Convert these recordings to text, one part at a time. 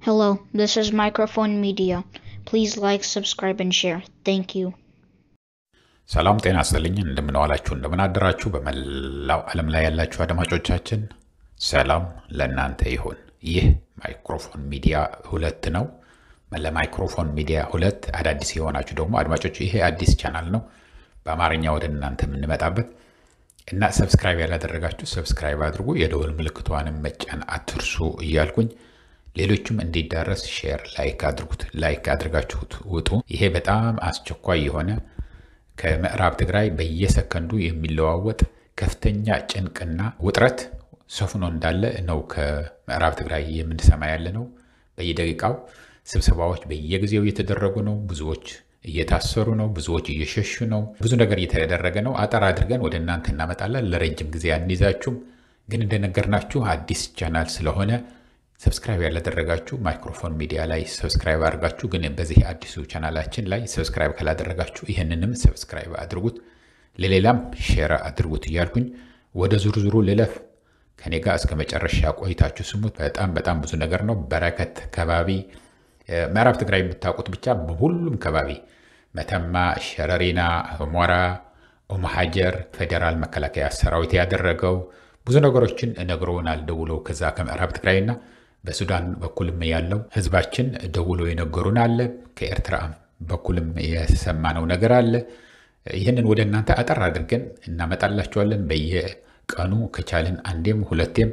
Hello, this is Microphone Media. Please like, subscribe, and share. Thank you. ሰላም ጤና ይስጥልኝ እንደምን ዋላችሁ እንደምን አደራችሁ በመላው ዓለም ላይ ያላችሁ አድማጮቻችን ሰላም ለእናንተ ይሁን። ይህ ማይክሮፎን ሚዲያ 2 ነው። ለማይክሮፎን ሚዲያ 2 አዳዲስ የሆናችሁ ደግሞ አድማጮች ይሄ አዲስ ቻናል ነው በአማርኛ ወደ እናንተ የምንመጣበት እና ሰብስክራይብ ያላደረጋችሁ ሰብስክራይብ አድርጉ፣ የደወል ምልክቷንም መጫን አትርሱ እያልኩኝ ሌሎችም እንዲዳረስ ሼር ላይክ አድርጋችሁት ውጡ። ይሄ በጣም አስቸኳይ የሆነ ከምዕራብ ትግራይ በየሰከንዱ የሚለዋወጥ ከፍተኛ ጭንቅና ውጥረት ሰፍኖ እንዳለ ነው ከምዕራብ ትግራይ የምንሰማ ያለ ነው። በየደቂቃው ስብሰባዎች በየጊዜው እየተደረጉ ነው። ብዙዎች እየታሰሩ ነው፣ ብዙዎች እየሸሹ ነው። ብዙ ነገር እየተደረገ ነው። አጠር አድርገን ወደ እናንተ እናመጣለን። ለረጅም ጊዜ አንይዛችሁም፣ ግን እንደነገርናችሁ አዲስ ቻናል ስለሆነ ሰብስክራይብ ያላደረጋችሁ ማይክሮፎን ሚዲያ ላይ ሰብስክራይብ አድርጋችሁ፣ ግን በዚህ አዲሱ ቻናላችን ላይ ሰብስክራይብ ካላደረጋችሁ ይሄንንም ሰብስክራይብ አድርጉት፣ ለሌላም ሼር አድርጉት እያልኩኝ ወደ ዝርዝሩ ልለፍ። ከኔ ጋር እስከ መጨረሻ ቆይታችሁ ስሙት። በጣም ብዙ ነገር ነው። በረከት ከባቢ ምዕራብ ትግራይ የምታውቁት ብቻ በሁሉም ከባቢ መተማ፣ ሸረሪና፣ ሞራ፣ ኦማሃጀር ፌደራል መከላከያ ሰራዊት ያደረገው ብዙ ነገሮችን ነግረውናል ደውለው ከዛ ከምዕራብ ትግራይና በሱዳን በኩልም ያለው ህዝባችን ደውሎ የነገሩን አለ። ከኤርትራ በኩልም የሰማነው ነገር አለ። ይህንን ወደ እናንተ አጠር አድርገን እናመጣላችኋለን። በየቀኑ ከቻልን አንዴም ሁለቴም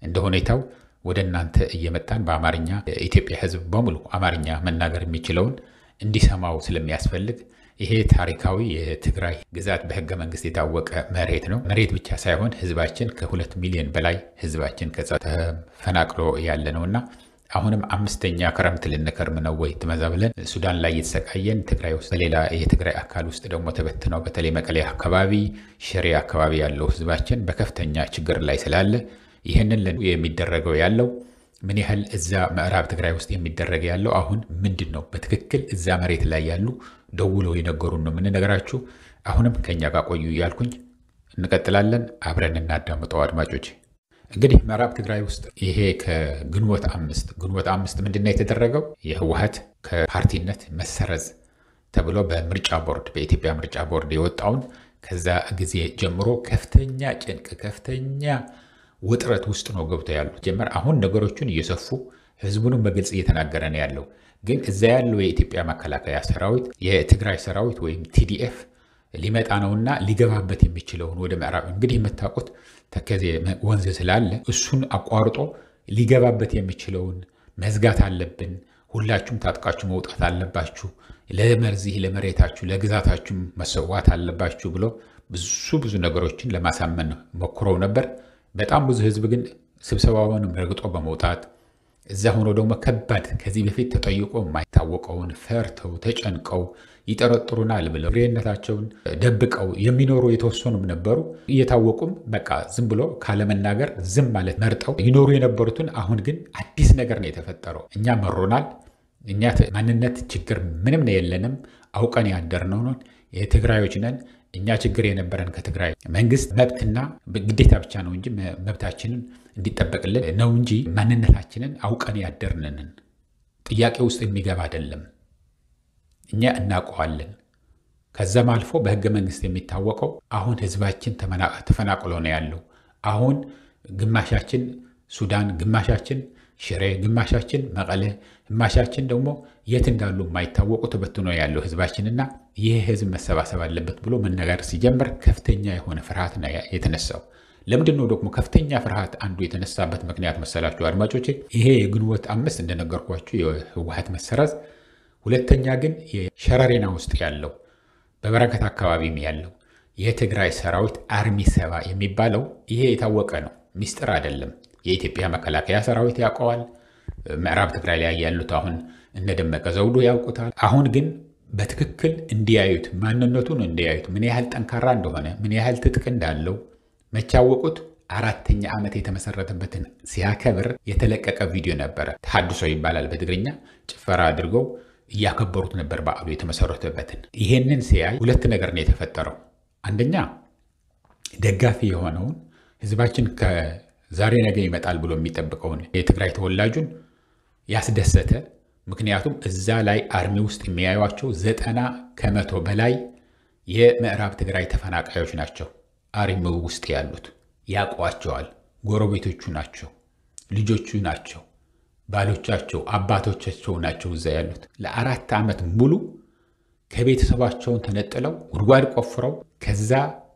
እንደ ሁኔታው ወደ እናንተ እየመጣን በአማርኛ የኢትዮጵያ ህዝብ በሙሉ አማርኛ መናገር የሚችለውን እንዲሰማው ስለሚያስፈልግ ይሄ ታሪካዊ የትግራይ ግዛት በህገ መንግስት የታወቀ መሬት ነው። መሬት ብቻ ሳይሆን ህዝባችን ከ2 ሚሊዮን በላይ ህዝባችን ከዛ ተፈናቅሎ ያለ ነውና አሁንም 5ኛ ክረምት ልንከርም ነው ወይ ተመዛብለን ሱዳን ላይ የተሰቃየን ትግራይ ውስጥ በሌላ የትግራይ አካል ውስጥ ደግሞ ተበትነው በተለይ መቀሌ አካባቢ ሽሬ አካባቢ ያለው ህዝባችን በከፍተኛ ችግር ላይ ስላለ ይሄንን የሚደረገው ያለው ምን ያህል እዛ ምዕራብ ትግራይ ውስጥ የሚደረግ ያለው አሁን ምንድነው በትክክል እዛ መሬት ላይ ያሉ ደውለው የነገሩን ነው ምን ነገራችሁ። አሁንም ከኛ ጋር ቆዩ እያልኩኝ እንቀጥላለን። አብረን እናዳምጠው አድማጮች። እንግዲህ ምዕራብ ትግራይ ውስጥ ይሄ ከግንቦት 5 ምንድነው የተደረገው? የህወሓት ከፓርቲነት መሰረዝ ተብሎ በምርጫ ቦርድ በኢትዮጵያ ምርጫ ቦርድ የወጣውን ከዛ ጊዜ ጀምሮ ከፍተኛ ጭንቅ ከፍተኛ ውጥረት ውስጥ ነው ገብቶ ያሉት ጀመር። አሁን ነገሮችን እየሰፉ ህዝቡንም በግልጽ እየተናገረ ነው ያለው። ግን እዛ ያለው የኢትዮጵያ መከላከያ ሰራዊት የትግራይ ሰራዊት ወይም ቲዲኤፍ ሊመጣ ነውና ሊገባበት የሚችለውን ወደ ምዕራብ እንግዲህ የምታውቁት ተከዜ ወንዝ ስላለ እሱን አቋርጦ ሊገባበት የሚችለውን መዝጋት አለብን፣ ሁላችሁም ታጥቃችሁ መውጣት አለባችሁ፣ ለመርዚህ ለመሬታችሁ ለግዛታችሁ መሰዋት አለባችሁ ብሎ ብዙ ነገሮችን ለማሳመን ሞክረው ነበር። በጣም ብዙ ህዝብ ግን ስብሰባውንም ረግጦ በመውጣት እዛ ሆኖ ደግሞ ከባድ ከዚህ በፊት ተጠይቆ የማይታወቀውን ፈርተው ተጨንቀው ይጠረጥሩናል ብለው ግሬነታቸውን ደብቀው የሚኖሩ የተወሰኑም ነበሩ። እየታወቁም በቃ ዝም ብሎ ካለመናገር ዝም ማለት መርጠው ይኖሩ የነበሩትን አሁን ግን አዲስ ነገር ነው የተፈጠረው። እኛ መሮናል፣ እኛ ማንነት ችግር ምንም ነው የለንም፣ አውቀን ያደርነው ነው የትግራዮች ነን። እኛ ችግር የነበረን ከትግራይ መንግስት መብትና ግዴታ ብቻ ነው እንጂ መብታችንን እንዲጠበቅልን ነው እንጂ ማንነታችንን አውቀን ያደርነን ጥያቄ ውስጥ የሚገባ አይደለም። እኛ እናውቀዋለን። ከዛም አልፎ በህገ መንግስት የሚታወቀው አሁን ህዝባችን ተፈናቅሎ ነው ያለው። አሁን ግማሻችን ሱዳን፣ ግማሻችን ሽሬ፣ ግማሻችን መቀለ፣ ግማሻችን ደግሞ የት እንዳሉ የማይታወቁ ተበትኖ ያለው ህዝባችንና ይህ ህዝብ መሰባሰብ አለበት ብሎ መነጋገር ሲጀምር ከፍተኛ የሆነ ፍርሃት ነው የተነሳው። ለምንድነው ደግሞ ከፍተኛ ፍርሃት አንዱ የተነሳበት ምክንያት መሰላችሁ አድማጮች? ይሄ የግንቦት 5 እንደነገርኳችሁ የህወሓት መሰረዝ፣ ሁለተኛ ግን የሸረሪና ውስጥ ያለው በበረከት አካባቢም ያለው የትግራይ ሰራዊት አርሚ 7 የሚባለው ይሄ የታወቀ ነው፣ ሚስጥር አይደለም። የኢትዮጵያ መከላከያ ሰራዊት ያውቀዋል። ምዕራብ ትግራይ ላይ ያሉት አሁን እነደመቀ ዘውዱ ያውቁታል። አሁን ግን በትክክል እንዲያዩት ማንነቱን እንዲያዩት ምን ያህል ጠንካራ እንደሆነ ምን ያህል ትጥቅ እንዳለው መቻወቁት 4ኛ ዓመት የተመሰረተበትን ሲያከብር የተለቀቀ ቪዲዮ ነበር። ተሐድሶ ይባላል በትግርኛ። ጭፈራ አድርገው እያከበሩት ነበር በዓሉ የተመሰረተበትን። ይሄንን ሲያይ ሁለት ነገር ነው የተፈጠረው። አንደኛ ደጋፊ የሆነውን ህዝባችን ዛሬ ነገ ይመጣል ብሎ የሚጠብቀውን የትግራይ ተወላጁን ያስደሰተ። ምክንያቱም እዛ ላይ አርሚ ውስጥ የሚያዩዋቸው 90% በላይ የምዕራብ ትግራይ ተፈናቃዮች ናቸው። አርሚው ውስጥ ያሉት ያውቋቸዋል። ጎረቤቶቹ ናቸው፣ ልጆቹ ናቸው፣ ባሎቻቸው፣ አባቶቻቸው ናቸው እዛ ያሉት። ለ4 ዓመት ሙሉ ከቤተሰባቸውን ተነጥለው ጉድጓድ ቆፍረው ከዛ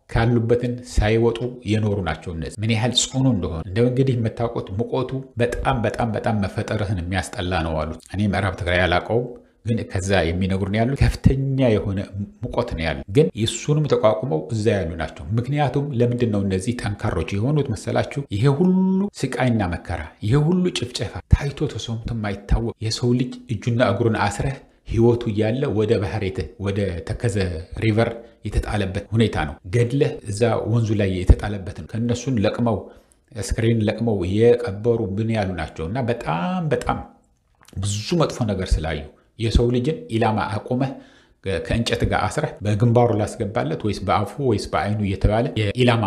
ካሉበትን ሳይወጡ የኖሩ ናቸው። እነዚህ ምን ያህል ጽኑ እንደሆነ እንደ እንግዲህ የምታውቁት ሙቀቱ በጣም መፈጠርህን የሚያስጠላ ነው አሉት። እኔ ምዕራብ ትግራይ አላውቀውም፣ ግን ከዛ የሚነግሩን ያሉ ከፍተኛ የሆነ ሙቀት ነው ያሉ። ግን የሱንም ተቋቁመው እዛ ያሉ ናቸው። ምክንያቱም ለምንድን ነው እነዚህ ጠንካሮች የሆኑት መሰላችሁ? ይሄ ሁሉ ስቃይና መከራ፣ ይሄ ሁሉ ጭፍጨፋ ታይቶ ተሰምቶ የማይታወቅ የሰው ልጅ እጁና እግሩን አስረህ ህይወቱ እያለ ወደ ባህር ወደ ተከዘ ሪቨር የተጣለበት ሁኔታ ነው። ገድለህ እዛ ወንዙ ላይ የተጣለበትን ከነሱን ለቅመው ስክሪን ለቅመው የቀበሩ ምን ያሉ ናቸው። እና በጣም ብዙ መጥፎ ነገር ስላዩ የሰው ልጅን ኢላማ አቆመህ ከእንጨት ጋር አስረህ በግንባሩ ላስገባለት ወይስ በአፉ ወይስ በአይኑ እየተባለ የኢላማ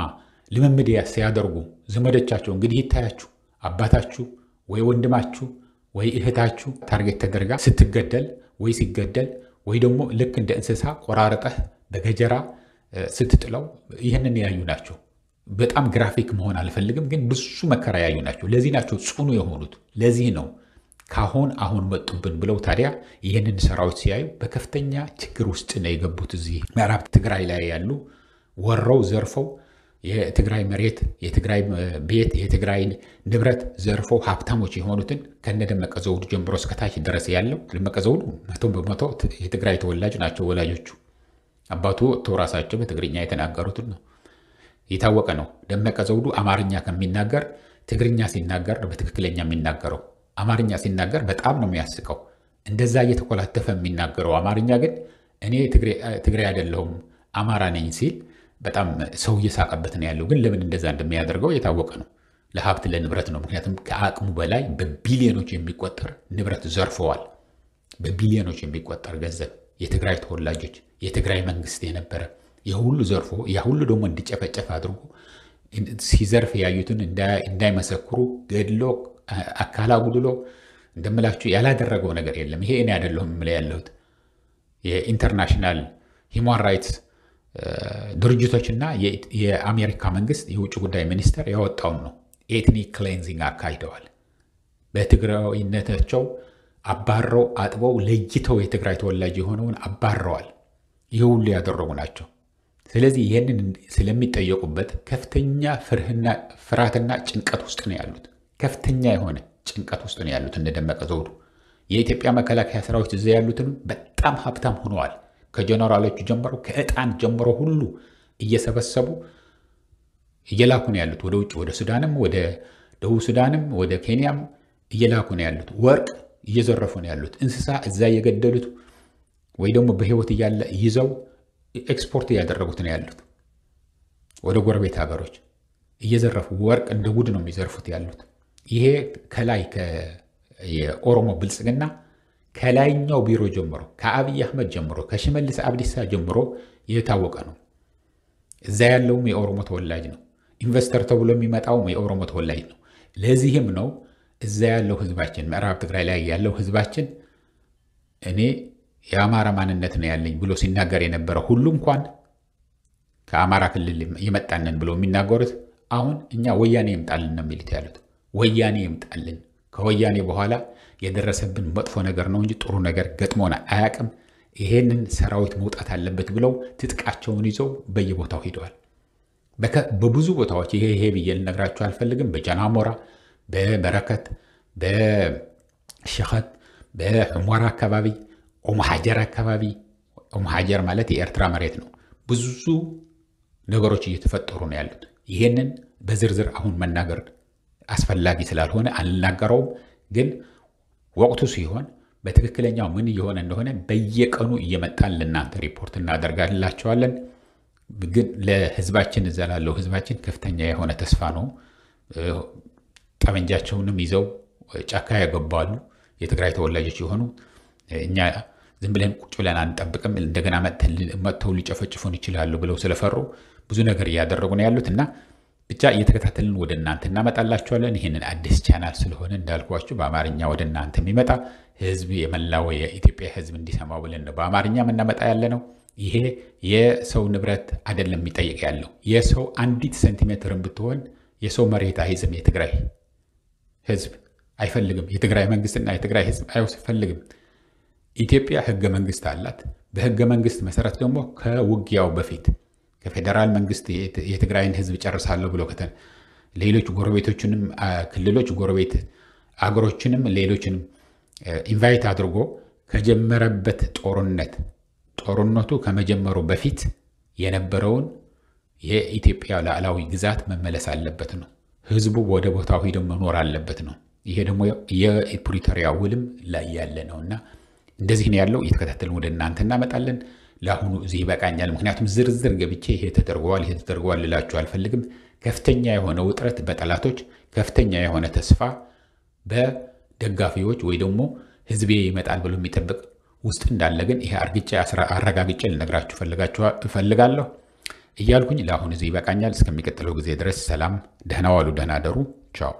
ልምምድ ሲያደርጉ ዘመዶቻቸው እንግዲህ ይታያችሁ፣ አባታችሁ ወይ ወንድማችሁ ወይ እህታችሁ ታርጌት ተደርጋ ስትገደል ወይ ሲገደል ወይ ደግሞ ልክ እንደ እንስሳ ቆራርጠህ በገጀራ ስትጥለው ይህንን ያዩ ናቸው። በጣም ግራፊክ መሆን አልፈልግም፣ ግን ብዙ መከራ ያዩ ናቸው። ለዚህ ናቸው ጽኑ የሆኑት። ለዚህ ነው አሁን መጡብን ብለው ታዲያ ይህንን ሰራዊት ሲያዩ በከፍተኛ ችግር ውስጥ ነው የገቡት። እዚህ ምዕራብ ትግራይ ላይ ያሉ ወረው ዘርፈው የትግራይ መሬት፣ የትግራይ ቤት፣ የትግራይ ንብረት ዘርፈው ሀብታሞች የሆኑትን ከነደመቀ ዘውዱ ጀምሮ እስከታች ድረስ ያለው ደመቀ ዘውዱ 100% የትግራይ ተወላጅ ናቸው ወላጆቹ። አባቱ ራሳቸው በትግርኛ የተናገሩትን ነው የታወቀ ነው። ደመቀ ዘውዱ አማርኛ ከሚናገር ትግርኛ ሲናገር በትክክለኛ የሚናገረው። አማርኛ ሲናገር በጣም ነው የሚያስቀው። እንደዛ እየተኮላተፈ የሚናገረው አማርኛ ግን እኔ ትግሬ አይደለሁም አማራ ነኝ ሲል በጣም ሰው እየሳቀበት ነው ያለው። ግን ለምን እንደዛ እንደሚያደርገው የታወቀ ነው። ለሀብት ለንብረት ነው። ምክንያቱም ከአቅሙ በላይ በቢሊዮኖች የሚቆጠር ንብረት ዘርፈዋል። በቢሊዮኖች የሚቆጠር ገንዘብ የትግራይ ተወላጆች የትግራይ መንግስት የነበረ የሁሉ ዘርፎ ያሁሉ ደግሞ እንዲጨፈጨፍ አድርጎ ሲዘርፍ ያዩትን እንዳይመሰክሩ ገድሎ አካላ ጉድሎ እንደምላችሁ ያላደረገው ነገር የለም። ይሄ እኔ አይደለሁም የምለው ያለሁት የኢንተርናሽናል ሂውማን ራይትስ ድርጅቶችና የአሜሪካ መንግስት የውጭ ጉዳይ ሚኒስቴር ያወጣውን ነው። ኤትኒክ ክሌንዚንግ አካሂደዋል። በትግራይነታቸው አባረው አጥበው ለይተው የትግራይ ተወላጅ የሆነውን አባረዋል። ይህ ሁሉ ያደረጉ ናቸው። ስለዚህ ይህንን ስለሚጠየቁበት ከፍተኛ ፍርሃትና ጭንቀት ውስጥ ነው ያሉት። ከፍተኛ የሆነ ጭንቀት ውስጥ ነው ያሉት። እንደደመቀ ዘውዱ የኢትዮጵያ መከላከያ ሰራዊት እዚያ ያሉትን በጣም ሀብታም ሆነዋል። ከጀነራሎቹ ጀምሮ ከእጣን ጀምሮ ሁሉ እየሰበሰቡ እየላኩ ነው ያሉት ወደ ውጭ፣ ወደ ሱዳንም፣ ወደ ደቡብ ሱዳንም፣ ወደ ኬንያም እየላኩ ነው ያሉት። ወርቅ እየዘረፉ ነው ያሉት። እንስሳ እዛ እየገደሉት ወይ ደግሞ በህይወት እያለ ይዘው ኤክስፖርት እያደረጉት ነው ያሉት ወደ ጎረቤት ሀገሮች እየዘረፉ ወርቅ እንደ ጉድ ነው የሚዘርፉት ያሉት። ይሄ ከላይ የኦሮሞ ብልጽግና ከላይኛው ቢሮ ጀምሮ ከአብይ አህመድ ጀምሮ ከሽመልስ አብዲሳ ጀምሮ የታወቀ ነው። እዛ ያለውም የኦሮሞ ተወላጅ ነው። ኢንቨስተር ተብሎ የሚመጣውም የኦሮሞ ተወላጅ ነው። ለዚህም ነው እዛ ያለው ህዝባችን ምዕራብ ትግራይ ላይ ያለው ህዝባችን እኔ የአማራ ማንነት ነው ያለኝ ብሎ ሲናገር የነበረ ሁሉ እንኳን ከአማራ ክልል የመጣንን ብሎ የሚናገሩት አሁን እኛ ወያኔ ይምጣልን ነው የሚሉት ያሉት። ወያኔ ይምጣልን፣ ከወያኔ በኋላ የደረሰብን መጥፎ ነገር ነው እንጂ ጥሩ ነገር ገጥሞን አያውቅም። ይሄንን ሰራዊት መውጣት አለበት ብለው ትጥቃቸውን ይዘው በየቦታው ሄደዋል። በብዙ ቦታዎች ይሄ ብዬ ልነግራችሁ አልፈልግም። በጃናሞራ፣ በበረከት፣ በሸኸት፣ በሑመራ አካባቢ፣ ኦም ሐጀር አካባቢ። ኦም ሐጀር ማለት የኤርትራ መሬት ነው። ብዙ ነገሮች እየተፈጠሩ ነው ያሉት። ይሄንን በዝርዝር አሁን መናገር አስፈላጊ ስላልሆነ አልናገረውም። ግን ወቅቱ ሲሆን በትክክለኛው ምን እየሆነ እንደሆነ በየቀኑ እየመጣን ለእናንተ ሪፖርት እናደርጋላቸዋለን። ግን ለህዝባችን እዛ ላለው ህዝባችን ከፍተኛ የሆነ ተስፋ ነው። ጠመንጃቸውንም ይዘው ጫካ ያገባሉ የትግራይ ተወላጆች የሆኑ። እኛ ዝም ብለን ቁጭ ብለን አንጠብቅም፣ እንደገና መጥተው ሊጨፈጭፉን ይችላሉ ብለው ስለፈሩ ብዙ ነገር እያደረጉ ነው ያሉት እና ብቻ እየተከታተልን ወደ እናንተ እናመጣላችኋለን። ይሄንን አዲስ ቻናል ስለሆነ እንዳልኳችሁ በአማርኛ ወደ እናንተ የሚመጣ ህዝብ የመላው የኢትዮጵያ ህዝብ እንዲሰማው ብለን ነው በአማርኛ የምናመጣ ያለ ነው። ይሄ የሰው ንብረት አይደለም የሚጠይቅ ያለው የሰው አንዲት ሴንቲሜትርን ብትሆን የሰው መሬት አይዝም። የትግራይ ህዝብ አይፈልግም። የትግራይ መንግስትና የትግራይ ህዝብ አይፈልግም። ኢትዮጵያ ህገ መንግስት አላት። በህገ መንግስት መሰረት ደግሞ ከውጊያው በፊት ከፌደራል መንግስት የትግራይን ህዝብ ጨርሳለሁ ብሎ ሌሎች ጎረቤቶችንም ክልሎች ጎረቤት አገሮችንም ሌሎችንም ኢንቫይት አድርጎ ከጀመረበት ጦርነቱ ከመጀመሩ በፊት የነበረውን የኢትዮጵያ ሉዓላዊ ግዛት መመለስ አለበት ነው። ህዝቡ ወደ ቦታው ሄዶ መኖር አለበት ነው። ይሄ ደግሞ የፕሪቶሪያ ውልም ላይ ያለ ነውና እንደዚህ ነው ያለው። እየተከታተልን ወደ እናንተ እናመጣለን። ለአሁኑ እዚህ ይበቃኛል። ምክንያቱም ዝርዝር ገብቼ ይሄ ተደርጓል ልላችሁ አልፈልግም። ከፍተኛ የሆነ ውጥረት በጠላቶች ከፍተኛ የሆነ ተስፋ በደጋፊዎች ወይ ደግሞ ህዝቤ ይመጣል ብሎ የሚጠብቅ ውስጥ እንዳለ ግን ይሄ አረጋግጬ ልነግራችሁ እፈልጋለሁ እያልኩኝ ለአሁኑ እዚህ ይበቃኛል። እስከሚቀጥለው ጊዜ ድረስ ሰላም፣ ደህና ዋሉ፣ ደህና ደሩ። ቻው።